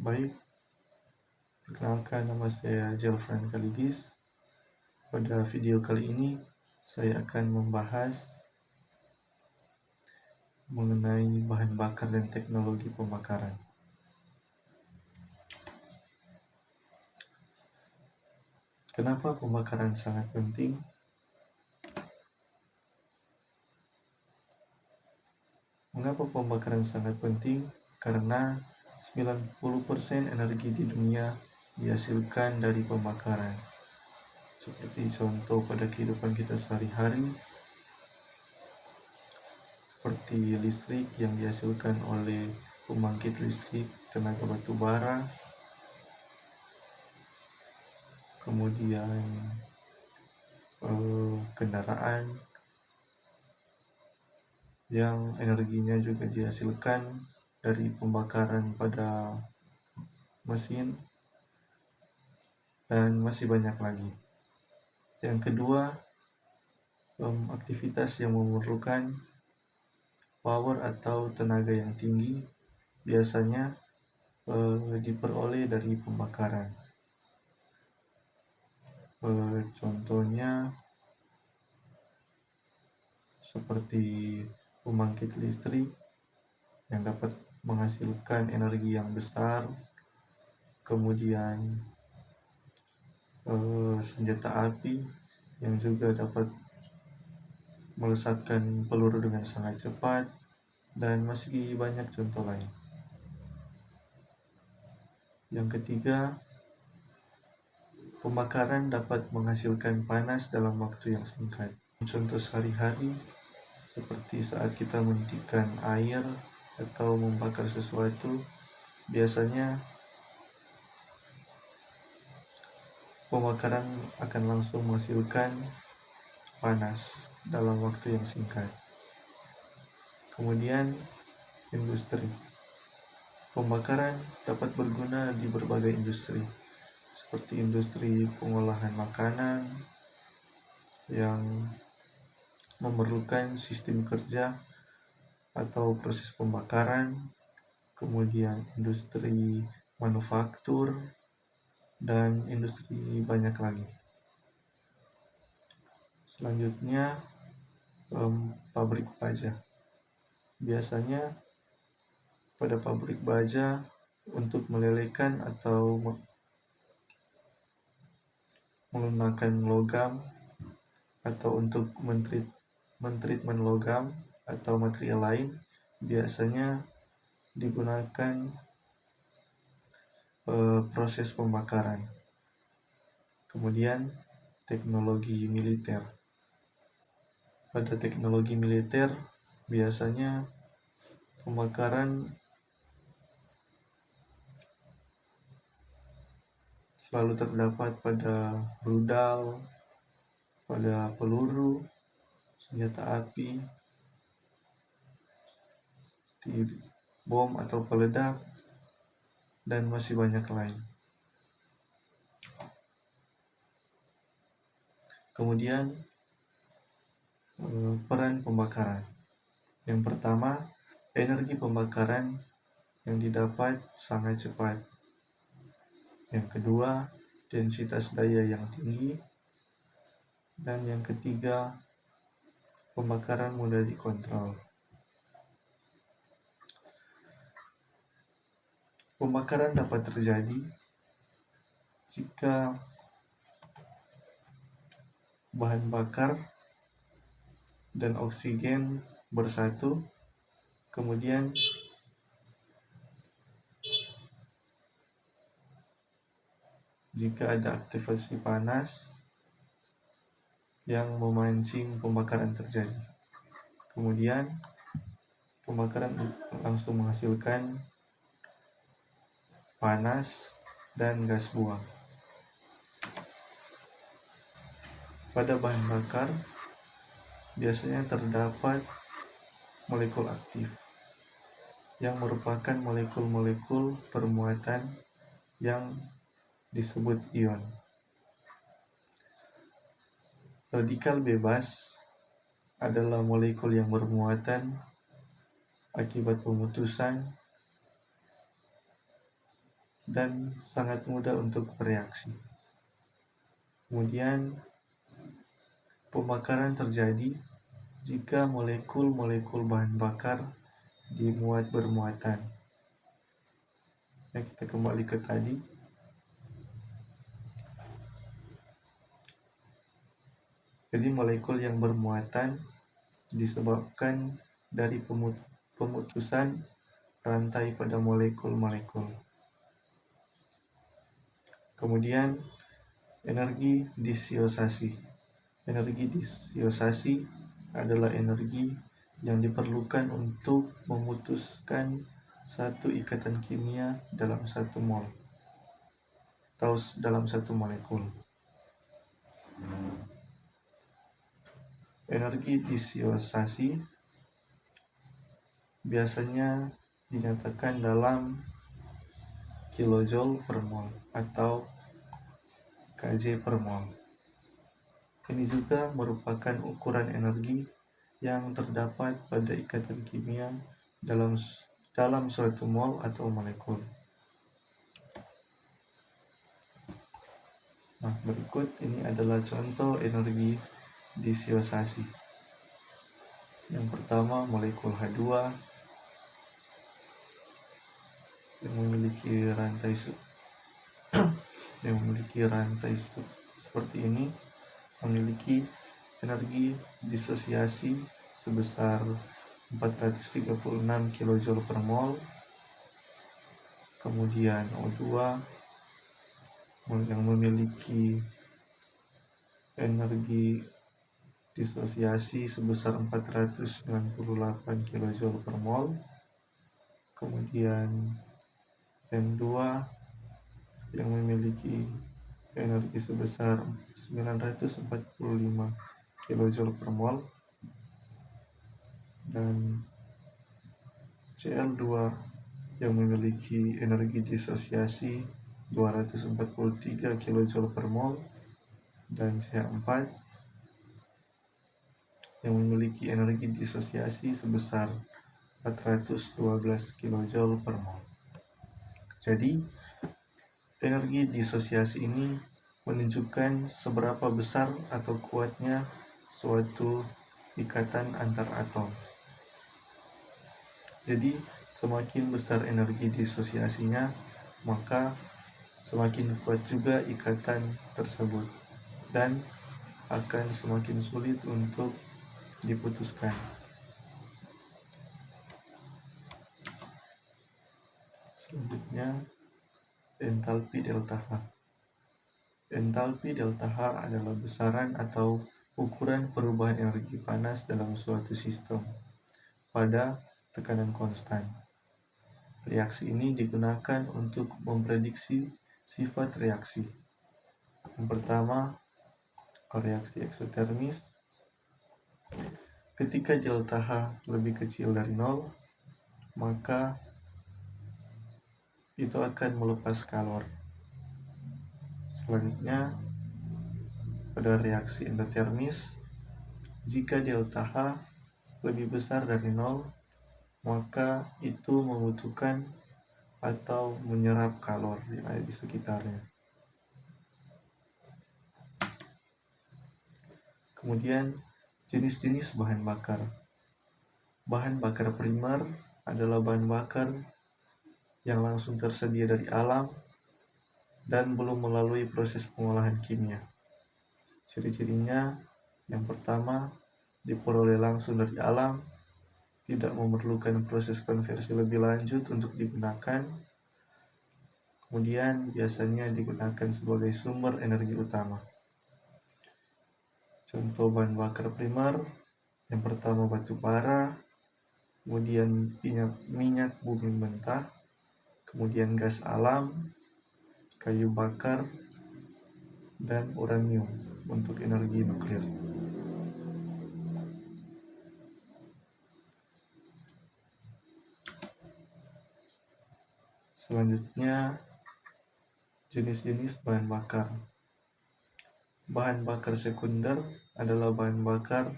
Baik, perkenalkan nama saya Jelfran Kaligis. Pada video kali ini, saya akan membahas mengenai bahan bakar dan teknologi pembakaran. Kenapa pembakaran sangat penting? Mengapa pembakaran sangat penting? Karena 90% energi di dunia dihasilkan dari pembakaran. Seperti contoh pada kehidupan kita sehari-hari, seperti listrik yang dihasilkan oleh pembangkit listrik tenaga batu bara, kemudian kendaraan yang energinya juga dihasilkan dari pembakaran pada mesin, dan masih banyak lagi. Yang kedua, aktivitas yang memerlukan power atau tenaga yang tinggi biasanya diperoleh dari pembakaran. Contohnya seperti pembangkit listrik yang dapat menghasilkan energi yang besar, kemudian senjata api yang juga dapat melesatkan peluru dengan sangat cepat, dan masih banyak contoh lain. Yang ketiga, pembakaran dapat menghasilkan panas dalam waktu yang singkat. Contoh sehari-hari seperti saat kita mendidihkan air atau membakar sesuatu, biasanya pembakaran akan langsung menghasilkan panas dalam waktu yang singkat. Kemudian, industri. Pembakaran dapat berguna di berbagai industri, seperti industri pengolahan makanan yang memerlukan sistem kerja atau proses pembakaran, kemudian industri manufaktur, dan industri banyak lagi. Selanjutnya, pabrik baja. Biasanya pada pabrik baja untuk melelehkan atau menggunakan logam, atau untuk mentreatment logam atau material lain, biasanya digunakan proses pembakaran. Kemudian teknologi militer. Pada teknologi militer biasanya pembakaran selalu terdapat pada rudal, pada peluru, senjata api, bom atau peledak, dan masih banyak lain. Kemudian peran pembakaran. Yang pertama, energi pembakaran yang didapat sangat cepat. Yang kedua, densitas daya yang tinggi. Dan yang ketiga, pembakaran mudah dikontrol. Pembakaran dapat terjadi jika bahan bakar dan oksigen bersatu, kemudian jika ada aktivasi panas yang memancing pembakaran terjadi. Kemudian pembakaran langsung menghasilkan panas dan gas buang. Pada bahan bakar biasanya terdapat molekul aktif yang merupakan molekul-molekul bermuatan yang disebut ion. Radikal bebas adalah molekul yang bermuatan akibat pemutusan dan sangat mudah untuk bereaksi. Kemudian, pembakaran terjadi jika molekul-molekul bahan bakar dimuat bermuatan. Kita kembali ke tadi. Jadi molekul yang bermuatan disebabkan dari pemutusan rantai pada molekul-molekul. Kemudian energi disiosasi. Energi disiosasi adalah energi yang diperlukan untuk memutuskan satu ikatan kimia dalam satu mol atau dalam satu molekul. Energi disiosasi biasanya dinyatakan dalam kilojoule per mol atau kJ per mol. Ini juga merupakan ukuran energi yang terdapat pada ikatan kimia dalam suatu mol atau molekul. Nah, berikut ini adalah contoh energi disiosasi. Yang pertama, molekul H2 yang memiliki rantai seperti ini, memiliki energi disosiasi sebesar 436 kJ per mol. Kemudian O2 yang memiliki energi disosiasi sebesar 498 kJ per mol. Kemudian N2 yang memiliki energi sebesar 945 kJ per mol, dan Cl2 yang memiliki energi disosiasi 243 kJ per mol, dan CH4 yang memiliki energi disosiasi sebesar 412 kJ per mol. Jadi, energi disosiasi ini menunjukkan seberapa besar atau kuatnya suatu ikatan antar atom. Jadi, semakin besar energi disosiasinya, maka semakin kuat juga ikatan tersebut dan akan semakin sulit untuk diputuskan. Selanjutnya, entalpi delta H. Entalpi delta H adalah besaran atau ukuran perubahan energi panas dalam suatu sistem pada tekanan konstan. Reaksi ini digunakan untuk memprediksi sifat reaksi. Yang pertama, reaksi eksotermis. Ketika delta H lebih kecil dari 0, maka itu akan melepas kalor. Selanjutnya, pada reaksi endotermis, jika delta H lebih besar dari 0, maka itu membutuhkan atau menyerap kalor yang ada di sekitarnya. Kemudian, jenis-jenis bahan bakar. Bahan bakar primer adalah bahan bakar yang langsung tersedia dari alam dan belum melalui proses pengolahan kimia. Ciri-cirinya, yang pertama, diperoleh langsung dari alam, tidak memerlukan proses konversi lebih lanjut untuk digunakan. Kemudian biasanya digunakan sebagai sumber energi utama. Contoh bahan bakar primer, yang pertama batu bara, kemudian minyak bumi mentah, kemudian gas alam, kayu bakar, dan uranium untuk energi nuklir. Selanjutnya, jenis-jenis bahan bakar. Bahan bakar sekunder adalah bahan bakar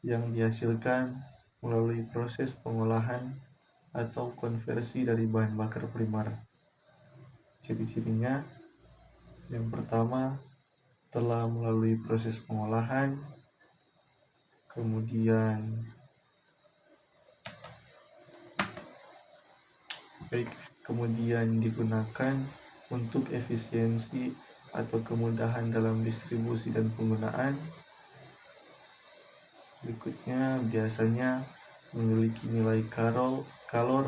yang dihasilkan melalui proses pengolahan atau konversi dari bahan bakar primer. Ciri-cirinya, yang pertama, telah melalui proses pengolahan, kemudian digunakan untuk efisiensi atau kemudahan dalam distribusi dan penggunaan. Berikutnya, biasanya memiliki nilai kalor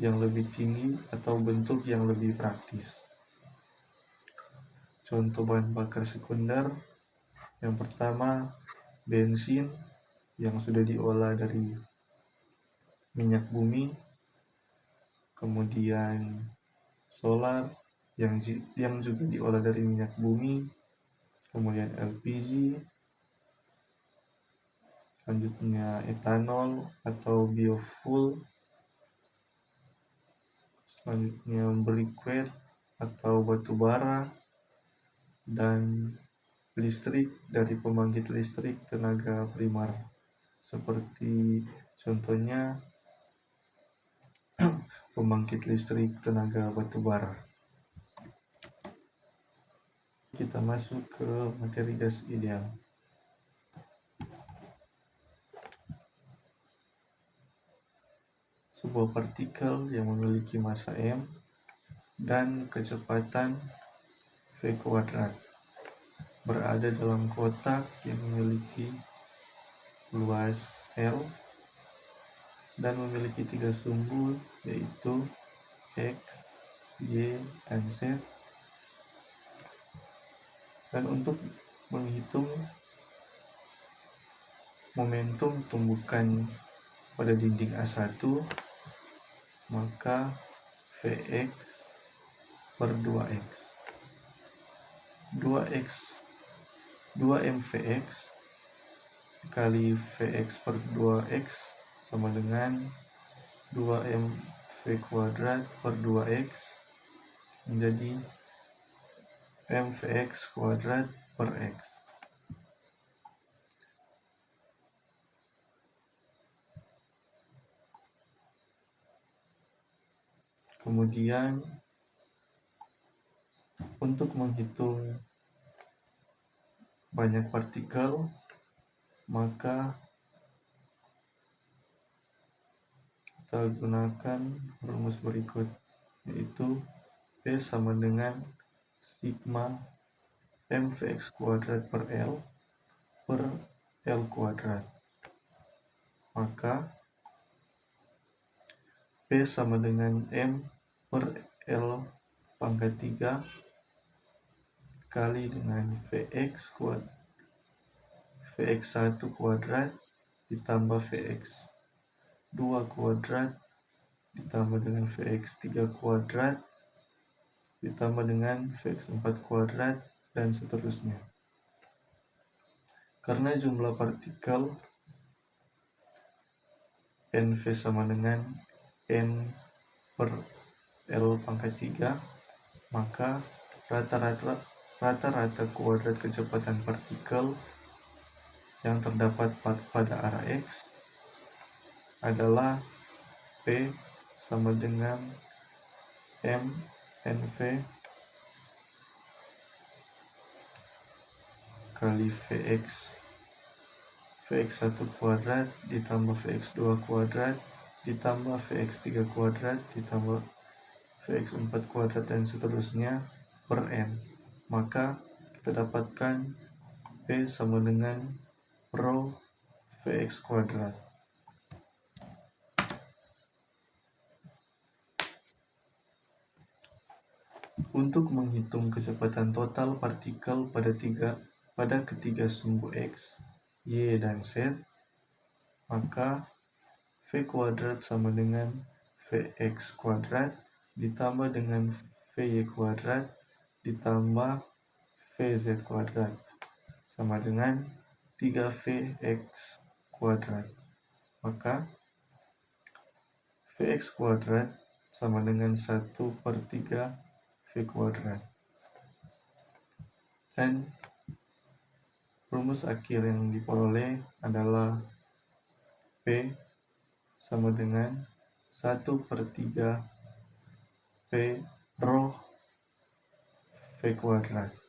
yang lebih tinggi atau bentuk yang lebih praktis. Contoh bahan bakar sekunder, yang pertama bensin yang sudah diolah dari minyak bumi, kemudian solar yang juga diolah dari minyak bumi, kemudian LPG, selanjutnya etanol atau biofuel, selanjutnya briquette atau batu bara, dan listrik dari pembangkit listrik tenaga primer, seperti contohnya pembangkit listrik tenaga batu bara. Kita masuk ke materi gas ideal. Sebuah partikel yang memiliki massa m dan kecepatan v kuadrat berada dalam kotak yang memiliki luas L dan memiliki 3 sumbu, yaitu X, Y, dan Z. Dan untuk menghitung momentum tumbukan pada dinding A1, maka Vx per 2x 2mVx kali Vx per 2x sama dengan 2mv kuadrat per 2x menjadi mVx kuadrat per x. Kemudian untuk menghitung banyak partikel, maka kita gunakan rumus berikut, yaitu P sama dengan sigma mVx kuadrat per L kuadrat. Maka P sama dengan M per L pangkat 3 kali dengan Vx1 kuadrat ditambah Vx2 kuadrat ditambah dengan Vx3 kuadrat ditambah dengan Vx4 kuadrat dan seterusnya. Karena jumlah partikel NV sama dengan N per L pangkat 3, maka rata-rata kuadrat kecepatan partikel yang terdapat pada arah X adalah P sama dengan M NV kali Vx1 kuadrat ditambah Vx2 kuadrat ditambah Vx3 kuadrat ditambah Vx4 kuadrat dan seterusnya per N. Maka kita dapatkan P sama dengan rho Vx kuadrat. Untuk menghitung kecepatan total partikel pada ketiga sumbu X, Y, dan Z, maka V kuadrat sama dengan Vx kuadrat ditambah dengan Vy kuadrat ditambah Vz kuadrat sama dengan 3Vx kuadrat. Maka Vx kuadrat sama dengan 1/3 V kuadrat. Dan rumus akhir yang diperoleh adalah P sama dengan 1/3 P rho V kuadrat.